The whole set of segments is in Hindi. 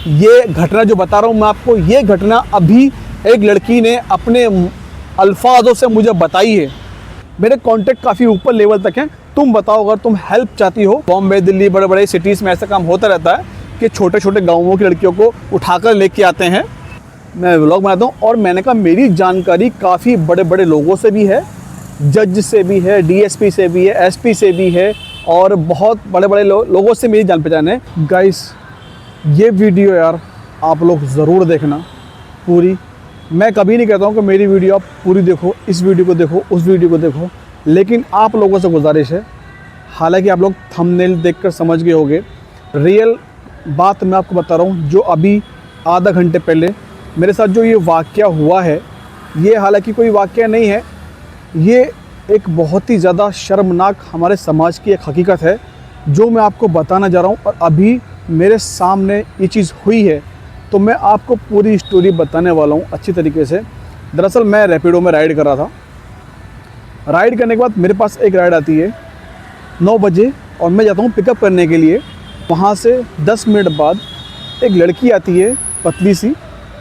ये घटना जो बता रहा हूँ मैं आपको, ये घटना अभी एक लड़की ने अपने अल्फाजों से मुझे बताई है। मेरे कांटेक्ट काफ़ी ऊपर लेवल तक हैं। तुम बताओ, अगर तुम हेल्प चाहती हो, बॉम्बे, दिल्ली, बड़े बड़े सिटीज़ में ऐसा काम होता रहता है कि छोटे छोटे गाँवों की लड़कियों को उठाकर लेके आते हैं। मैं व्लॉग बनाता हूँ और मैंने कहा मेरी जानकारी काफ़ी बड़े बड़े लोगों से भी है, जज से भी है, डीएसपी से भी है, एसपी से भी है, और बहुत बड़े बड़े लोगों से मेरी जान पहचान है। गाइस, ये वीडियो यार आप लोग ज़रूर देखना पूरी। मैं कभी नहीं कहता हूँ कि मेरी वीडियो आप पूरी देखो, इस वीडियो को देखो, उस वीडियो को देखो, लेकिन आप लोगों से गुजारिश है, हालांकि आप लोग थंबनेल देखकर समझ गए होंगे, रियल बात मैं आपको बता रहा हूँ। जो अभी आधा घंटे पहले मेरे साथ जो ये वाक़या हुआ है, ये हालांकि कोई वाक़या नहीं है, ये एक बहुत ही ज़्यादा शर्मनाक हमारे समाज की एक हकीकत है जो मैं आपको बताना जा रहा हूँ। और अभी मेरे सामने ये चीज़ हुई है तो मैं आपको पूरी स्टोरी बताने वाला हूँ अच्छी तरीके से। दरअसल मैं रैपिडो में राइड कर रहा था। राइड करने के बाद मेरे पास एक राइड आती है 9 बजे और मैं जाता हूँ पिकअप करने के लिए। वहाँ से 10 मिनट बाद एक लड़की आती है, पतली सी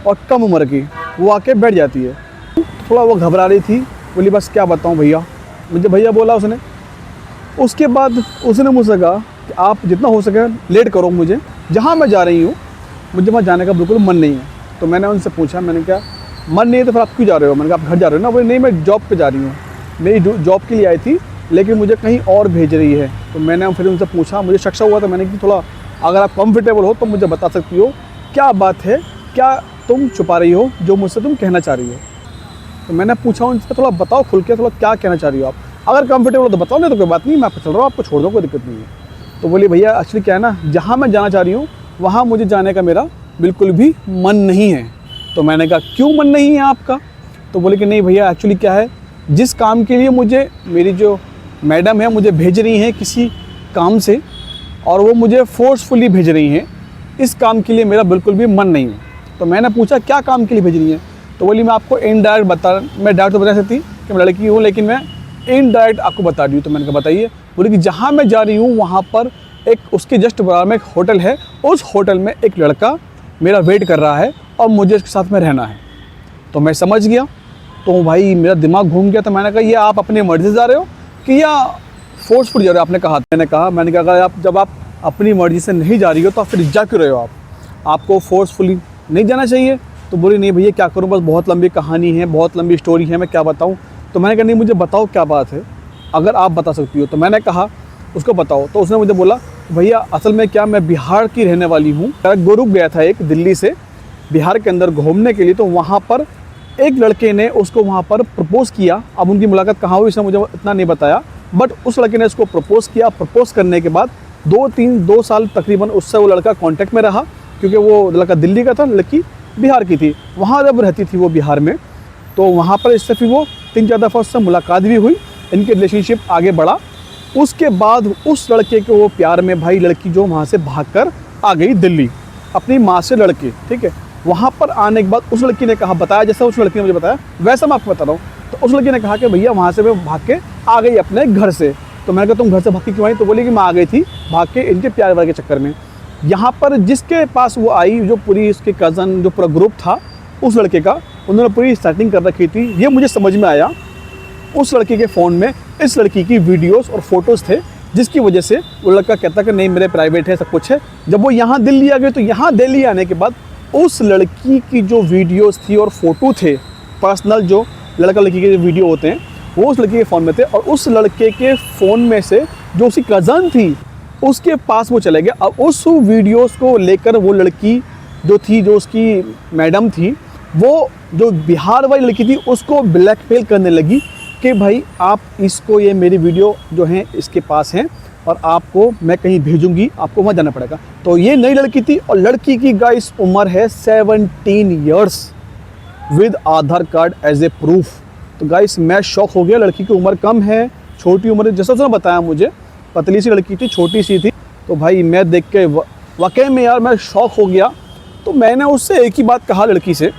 और कम उम्र की, वो आके बैठ जाती है। थोड़ा वो घबरा रही थी, बोली बस क्या बताऊँ भैया, मुझे भैया बोला उसने। उसके बाद उसने मुझसे कहा कि आप जितना हो सके लेट करो, मुझे जहाँ मैं जा रही हूँ मुझे वहाँ जाने का बिल्कुल मन नहीं है। तो मैंने उनसे पूछा, मैंने कहा मन नहीं है तो फिर आप क्यों जा रहे हो? मैंने कहा आप घर जा रहे हो ना? बोले नहीं, मैं जॉब पे जा रही हूँ, मेरी जॉब के लिए आई थी लेकिन मुझे कहीं और भेज रही है। तो मैंने फिर उनसे पूछा, मुझे शक हुआ, तो मैंने कि थोड़ा अगर आप कंफर्टेबल हो तो मुझे बता सकती हो क्या बात है, क्या तुम छुपा रही हो जो मुझसे तुम कहना चाह रही हो? तो मैंने पूछा उनसे थोड़ा बताओ खुल के, थोड़ा क्या कहना चाह रही हो आप? अगर कंफर्टेबल हो तो बताओ, नहीं तो कोई बात नहीं, मैं आपको चल रहा हूँ, आपको छोड़ दो, कोई दिक्कत नहीं है। तो बोली भैया एक्चुअली क्या है ना, जहाँ मैं जाना चाह रही हूँ वहाँ मुझे जाने का मेरा बिल्कुल भी मन नहीं है। तो मैंने कहा क्यों मन नहीं है आपका? तो बोले कि नहीं भैया एक्चुअली क्या है, जिस काम के लिए मुझे मेरी जो मैडम है मुझे भेज रही हैं किसी काम से, और वो मुझे फोर्सफुली भेज रही हैं, इस काम के लिए मेरा बिल्कुल भी मन नहीं है। तो मैंने पूछा क्या काम के लिए भेज रही हैं? तो बोली मैं आपको इनडायरेक्ट मैं डायरेक्ट तो बता सकती कि मैं लड़की हूँ, लेकिन मैं इनडायरेक्ट आपको बता रही हूँ। तो मैंने कहा बताइए। बोली कि जहाँ मैं जा रही हूँ वहाँ पर एक उसके जस्ट बराबर में एक होटल है, उस होटल में एक लड़का मेरा वेट कर रहा है और मुझे उसके साथ में रहना है। तो मैं समझ गया, तो भाई मेरा दिमाग घूम गया। तो मैंने कहा ये आप अपनी मर्ज़ी से जा रहे हो कि या फोर्सफुल जा रहे हो? आपने कहा, मैंने कहा अगर आप जब आप अपनी मर्ज़ी से नहीं जा रही हो तो फिर जा क्यों रहे हो? आपको फोर्सफुली नहीं जाना चाहिए। तो बोली नहीं भैया क्या करूँ, बस बहुत लंबी कहानी है, बहुत लंबी स्टोरी है, मैं क्या बताऊँ? तो मैंने कहा नहीं मुझे बताओ क्या बात है, अगर आप बता सकती हो। तो मैंने कहा उसको बताओ। तो उसने मुझे बोला भैया असल में क्या, मैं बिहार की रहने वाली हूँ, गुरुप गया था एक दिल्ली से बिहार के अंदर घूमने के लिए। तो वहाँ पर एक लड़के ने उसको वहाँ पर प्रपोज़ किया। अब उनकी मुलाकात कहाँ हुई इसने मुझे इतना नहीं बताया, बट उस लड़के ने उसको प्रपोज़ किया। प्रपोज़ करने के बाद 2 साल तकरीबन उससे वो लड़का कांटेक्ट में रहा, क्योंकि वो लड़का दिल्ली का था, लड़की बिहार की थी। वहाँ जब रहती थी वो बिहार में, तो वहाँ पर इससे फिर वो 3-4 दफ़ा उससे मुलाकात भी हुई, इनके रिलेशनशिप आगे बढ़ा। उसके बाद उस लड़के के वो प्यार में भाई लड़की जो वहाँ से भागकर आ गई दिल्ली अपनी माँ से लड़के, ठीक है। वहाँ पर आने के बाद उस लड़की ने कहा, बताया जैसा उस लड़की ने मुझे बताया वैसा मैं आपको बता रहा हूँ। तो उस लड़की ने कहा कि भैया वहाँ से मैं भाग के आ गई अपने घर से। तो मैंने कहा तुम घर से भाग के क्यों आई? तो बोली कि मैं आ गई थी भाग के इनके प्यार वार के चक्कर में। यहाँ पर जिसके पास वो आई, जो पूरी उसके कज़न जो पूरा ग्रुप था उस लड़के का, उन्होंने पूरी सेटिंग कर रखी थी। ये मुझे समझ में आया, उस लड़के के फ़ोन में इस लड़की की वीडियोस और फोटोज़ थे, जिसकी वजह से वो लड़का कहता कि नहीं मेरे प्राइवेट है, सब कुछ है। जब वो यहाँ दिल्ली आ गए तो यहाँ दिल्ली आने के बाद उस लड़की की जो वीडियोस थी और फोटो थे पर्सनल, जो लड़का लड़की के वीडियो होते हैं वो उस लड़के के फ़ोन में थे। और उस लड़के के फ़ोन में से जो उसकी कज़न थी उसके पास वो चले गए। अब उस वीडियोस को लेकर वो लड़की जो थी, जो उसकी मैडम थी, वो जो बिहार वाली लड़की थी उसको ब्लैकमेल करने लगी कि भाई आप इसको, ये मेरी वीडियो जो हैं इसके पास हैं और आपको मैं कहीं भेजूंगी, आपको वहाँ जाना पड़ेगा। तो ये नई लड़की थी और लड़की की गाइस उम्र है 17 years with Aadhaar card as a proof. तो गाइस मैं शॉक हो गया, लड़की की उम्र कम है, छोटी उम्र, जैसा उसने बताया मुझे, पतली सी लड़की थी, छोटी सी थी। तो भाई मैं देख के वाकई में यार मैं शॉक हो गया। तो मैंने उससे एक ही बात कहा लड़की से,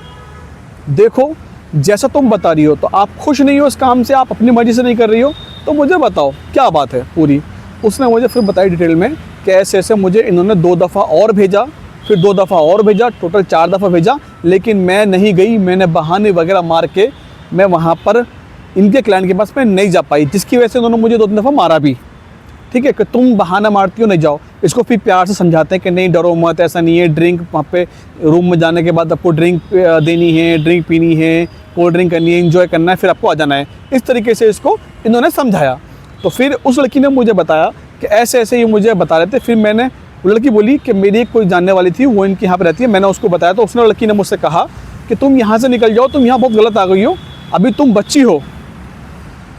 देखो जैसा तुम बता रही हो तो आप खुश नहीं हो इस काम से, आप अपनी मर्ज़ी से नहीं कर रही हो, तो मुझे बताओ क्या बात है पूरी। उसने मुझे फिर बताई डिटेल में कि ऐसे ऐसे मुझे इन्होंने 2 दफ़ा और भेजा, फिर 2 दफ़ा और भेजा, टोटल 4 दफ़ा भेजा, लेकिन मैं नहीं गई। मैंने बहाने वगैरह मार के मैं वहाँ पर इनके क्लाइंट के पास मैं नहीं जा पाई, जिसकी वजह से उन्होंने मुझे 2-3 दफ़ा मारा भी। ठीक है कि तुम बहाना मारती हो, नहीं जाओ। इसको फिर प्यार से समझाते हैं कि नहीं डरो मत, ऐसा नहीं है। ड्रिंक वहाँ पे रूम में जाने के बाद आपको ड्रिंक देनी है, ड्रिंक पीनी है, कोल्ड ड्रिंक करनी है, एंजॉय करना है, फिर आपको आ जाना है। इस तरीके से इसको इन्होंने समझाया। तो फिर उस लड़की ने मुझे बताया कि ऐसे ऐसे ये मुझे बता रहे थे। फिर मैंने, वो लड़की बोली कि मेरी एक कोई जानने वाली थी, वो इनके यहाँ पर रहती है। मैंने उसको बताया तो उसने, लड़की ने मुझसे कहा कि तुम यहाँ से निकल जाओ, तुम यहाँ बहुत गलत आ गई हो, अभी तुम बच्ची हो।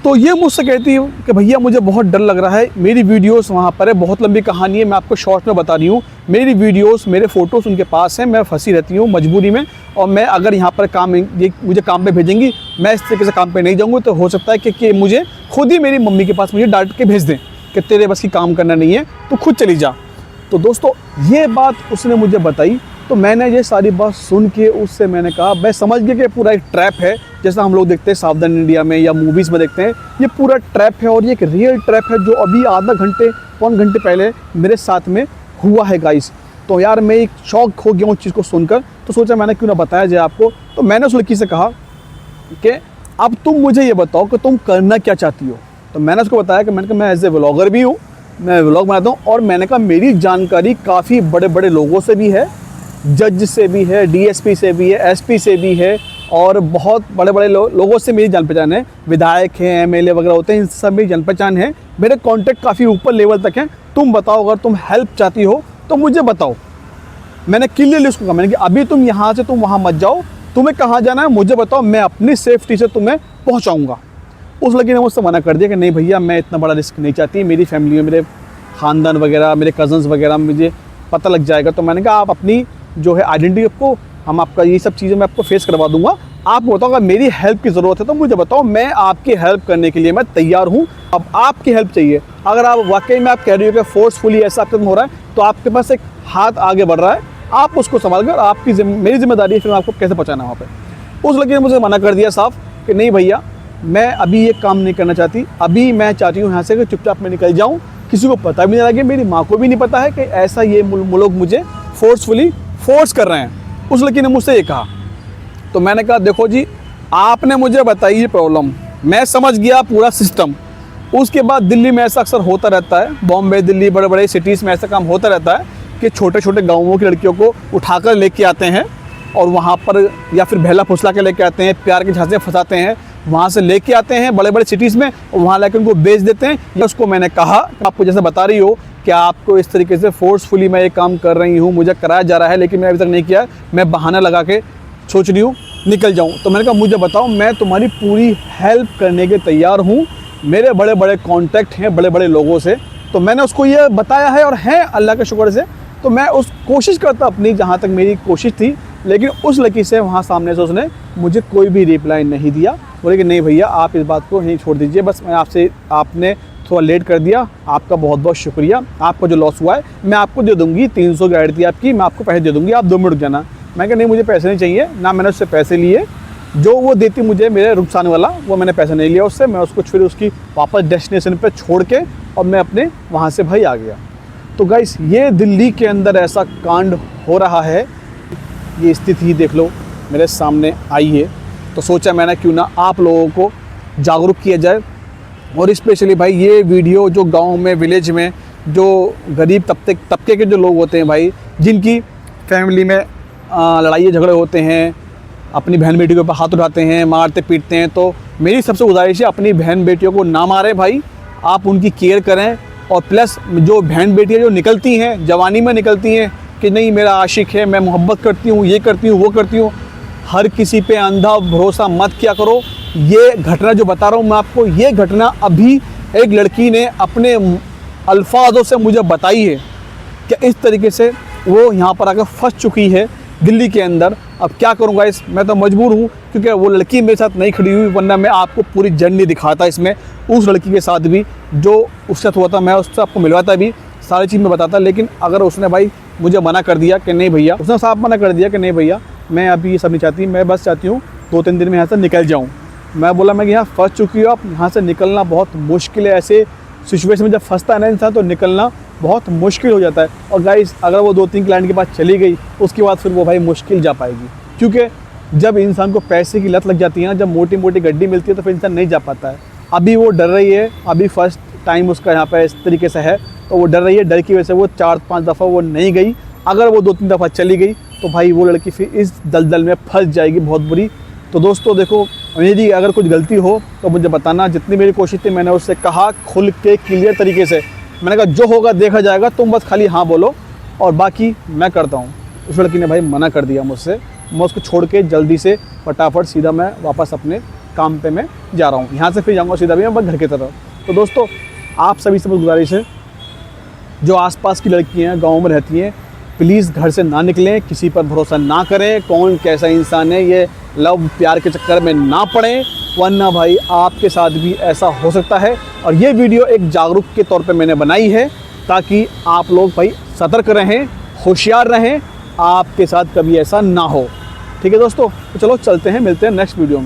तो ये मुझसे कहती है कि भैया मुझे बहुत डर लग रहा है, मेरी वीडियोस वहाँ पर है, बहुत लंबी कहानी है, मैं आपको शॉर्ट में बता रही हूँ। मेरी वीडियोस, मेरे फ़ोटोज़ उनके पास हैं, मैं फंसी रहती हूँ मजबूरी में, और मैं अगर यहाँ पर काम, ये मुझे काम पे भेजेंगी, मैं इस तरीके से काम पे नहीं जाऊँगी, तो हो सकता है कि मुझे खुद ही मेरी मम्मी के पास मुझे डांट के भेज दें कि तेरे बस की काम करना नहीं है, तो खुद चली जा। तो दोस्तों ये बात उसने मुझे बताई। तो मैंने ये सारी बात सुन के उससे मैंने कहा, मैं समझ गया कि पूरा एक ट्रैप है, जैसा हम लोग देखते हैं सावधान इंडिया में या मूवीज़ में देखते हैं। ये पूरा ट्रैप है और ये एक रियल ट्रैप है, जो अभी आधा घंटे पौन घंटे पहले मेरे साथ में हुआ है गाइस। तो यार मैं एक शॉक हो गया हूँ उस चीज़ को सुनकर। तो सोचा मैंने क्यों ना बताया जाए आपको। तो मैंने उस लड़की से कहा कि अब तुम मुझे ये बताओ कि तुम करना क्या चाहती हो। तो मैंने उसको बताया कि मैंने कहा मैं एज ए व्लॉगर भी हूँ, मैं व्लॉग बनाता हूँ, और मैंने कहा मेरी जानकारी काफ़ी बड़े बड़े लोगों से भी है, जज से भी है, डीएसपी से भी है, एसपी से भी है, और बहुत बड़े बड़े लोगों से मेरी जान पहचान है। विधायक हैं, एमएलए वगैरह होते हैं, इन सब मेरी जान पहचान है। मेरे कॉन्टैक्ट काफ़ी ऊपर लेवल तक हैं। तुम बताओ, अगर तुम हेल्प चाहती हो तो मुझे बताओ। मैंने क्लियरली उसको कहा, मैंने कि अभी तुम यहाँ से तुम वहाँ मत जाओ, तुम्हें कहाँ जाना है मुझे बताओ, मैं अपनी सेफ्टी से तुम्हें पहुँचाऊँगा। उस लड़की ने मुझसे मना कर दिया कि नहीं भैया मैं इतना बड़ा रिस्क नहीं चाहती, मेरी फैमिली में मेरे ख़ानदान वगैरह, मेरे कज़न्स वगैरह, मुझे पता लग जाएगा। तो मैंने कहा आप अपनी जो है आइडेंटिटी को, हम आपका ये सब चीज़ें मैं आपको फेस करवा दूंगा। आप बताओ अगर मेरी हेल्प की ज़रूरत है तो मुझे बताओ, मैं आपकी हेल्प करने के लिए मैं तैयार हूँ। अब आपकी हेल्प चाहिए, अगर आप वाकई में आप कह रही हो कि फोर्सफुली ऐसा आपके हो रहा है, तो आपके पास एक हाथ आगे बढ़ रहा है, आप उसको संभाल कर, आपकी मेरी जिम्मेदारी है फिर आपको कैसे पहुँचाना है वहाँ पर। उस लड़की ने मुझे मना कर दिया साफ कि नहीं भैया मैं अभी ये काम नहीं करना चाहती, अभी मैं चाहती हूँ यहाँ से कि चुपचाप मैं निकल जाऊँ, किसी को पता भी नहीं लगे, मेरी माँ को भी नहीं पता है कि ऐसा ये लोग मुझे फोर्सफुली फोर्स कर रहे हैं। उस लड़की ने मुझसे ये कहा। तो मैंने कहा देखो जी, आपने मुझे बताई ये प्रॉब्लम, मैं समझ गया पूरा सिस्टम। उसके बाद दिल्ली में ऐसा अक्सर होता रहता है, बॉम्बे, दिल्ली, बड़े बड़े सिटीज़ में ऐसा काम होता रहता है कि छोटे छोटे गाँवों की लड़कियों को उठाकर लेके आते हैं और वहाँ पर या फिर बहला फुसला के लेके आते हैं, प्यार के झांसे फंसाते हैं, वहाँ से लेके आते हैं बड़े बड़े सिटीज़ में और वहाँ लाकर उनको बेच देते हैं। उसको मैंने कहा आपको जैसे बता रही हो कि आपको इस तरीके से फोर्सफुली मैं ये काम कर रही हूँ, मुझे कराया जा रहा है, लेकिन मैं अभी तक नहीं किया, मैं बहाना लगा के सोच रही हूँ निकल जाऊँ। तो मैंने कहा मुझे बताओ, मैं तुम्हारी पूरी हेल्प करने के तैयार हूँ, मेरे बड़े बड़े कॉन्टैक्ट हैं बड़े बड़े लोगों से। तो मैंने उसको ये बताया है और है अल्लाह के शुक्र से। तो मैं उस कोशिश करता अपनी जहाँ तक मेरी कोशिश थी, लेकिन उस लड़की से वहाँ सामने से उसने मुझे कोई भी रिप्लाई नहीं दिया। बोले कि नहीं भैया आप इस बात को यहीं छोड़ दीजिए, बस मैं आपसे, आपने थोड़ा लेट कर दिया, आपका बहुत बहुत शुक्रिया, आपका जो लॉस हुआ है मैं आपको दे दूँगी, 300 की गाड़ी थी आपकी, मैं आपको पैसे दे दूँगी, आप 2 मिनट रुक जाना। मैं कहा नहीं मुझे पैसे नहीं चाहिए, ना मैंने उससे पैसे लिए, जो वो देती मुझे मेरे रुखसान वाला वो मैंने पैसा नहीं लिया उससे। मैं उसको फिर उसकी वापस डेस्टिनेशन पे छोड़ के और मैं अपने वहाँ से भाई आ गया। तो गाइस ये दिल्ली के अंदर ऐसा कांड हो रहा है, ये स्थिति देख लो मेरे सामने आई है। तो सोचा मैंने क्यों ना आप लोगों को जागरूक किया जाए, और स्पेशली भाई ये वीडियो जो गांव में, विलेज में जो गरीब तबके के जो लोग होते हैं भाई, जिनकी फैमिली में लड़ाई झगड़े होते हैं, अपनी बहन बेटी के ऊपर हाथ उठाते हैं, मारते पीटते हैं, तो मेरी सबसे गुजारिश है अपनी बहन बेटियों को ना मारें भाई, आप उनकी केयर करें। और प्लस जो बहन बेटियाँ जो निकलती हैं, जवानी में निकलती हैं कि नहीं मेरा आशिक है, मैं मोहब्बत करती हूँ, ये करती हूँ, वो करती हूँ, हर किसी पे अंधा भरोसा मत किया करो। ये घटना जो बता रहा हूँ मैं आपको, ये घटना अभी एक लड़की ने अपने अल्फाजों से मुझे बताई है कि इस तरीके से वो यहाँ पर आकर फंस चुकी है दिल्ली के अंदर। अब क्या करूँगा इस, मैं तो मजबूर हूँ क्योंकि वो लड़की मेरे साथ नहीं खड़ी हुई, वरना मैं आपको पूरी जर्नी दिखाता इसमें, उस लड़की के साथ भी जो उसके साथ हुआ था, मैं उससे आपको मिलवाता भी, सारी चीज़ में बताता। लेकिन अगर उसने भाई मुझे मना कर दिया कि नहीं भैया, उसने साफ मना कर दिया कि नहीं भैया मैं अभी ये सब नहीं चाहती, मैं बस चाहती हूँ 2-3 दिन में यहाँ से निकल जाऊँ। मैं बोला मैं यहाँ फंस चुकी हूँ, आप यहाँ से निकलना बहुत मुश्किल है। ऐसे सिचुएशन में जब फंसता है ना इंसान तो निकलना बहुत मुश्किल हो जाता है। और गाइस अगर वो 2-3 क्लाइंट के पास चली गई उसके बाद फिर वो भाई मुश्किल जा पाएगी, क्योंकि जब इंसान को पैसे की लत लग जाती है ना, जब मोटी मोटी गड्डी मिलती है तो फिर इंसान नहीं जा पाता है। अभी वो डर रही है, अभी फर्स्ट टाइम उसका यहाँ पे इस तरीके से है तो वो डर रही है, डर की वजह से वो 4-5 दफ़ा वो नहीं गई। अगर वो 2-3 दफ़ा चली गई तो भाई वो लड़की फिर इस दलदल में फंस जाएगी बहुत बुरी। तो दोस्तों देखो, मेरी अगर कुछ गलती हो तो मुझे बताना। जितनी मेरी कोशिश थी मैंने उससे कहा खुल के क्लियर तरीके से, मैंने कहा जो होगा देखा जाएगा, तुम बस खाली हाँ बोलो और बाकी मैं करता हूँ। उस लड़की ने भाई मना कर दिया मुझसे। मैं उसको छोड़ के जल्दी से फटाफट सीधा मैं वापस अपने काम पे मैं जा रहा हूँ। यहाँ से फिर जाऊँगा सीधा भी मैं घर की तरफ। तो दोस्तों आप सभी से गुजारिश है, जो आसपास की लड़कियाँ गाँव में रहती हैं, प्लीज़ घर से ना निकलें, किसी पर भरोसा ना करें, कौन कैसा इंसान है ये लव प्यार के चक्कर में ना पड़ें, वरना भाई आपके साथ भी ऐसा हो सकता है। और ये वीडियो एक जागरूक के तौर पे मैंने बनाई है ताकि आप लोग भाई सतर्क रहें, होशियार रहें, आपके साथ कभी ऐसा ना हो। ठीक है दोस्तों, तो चलो चलते हैं, मिलते हैं नेक्स्ट वीडियो में।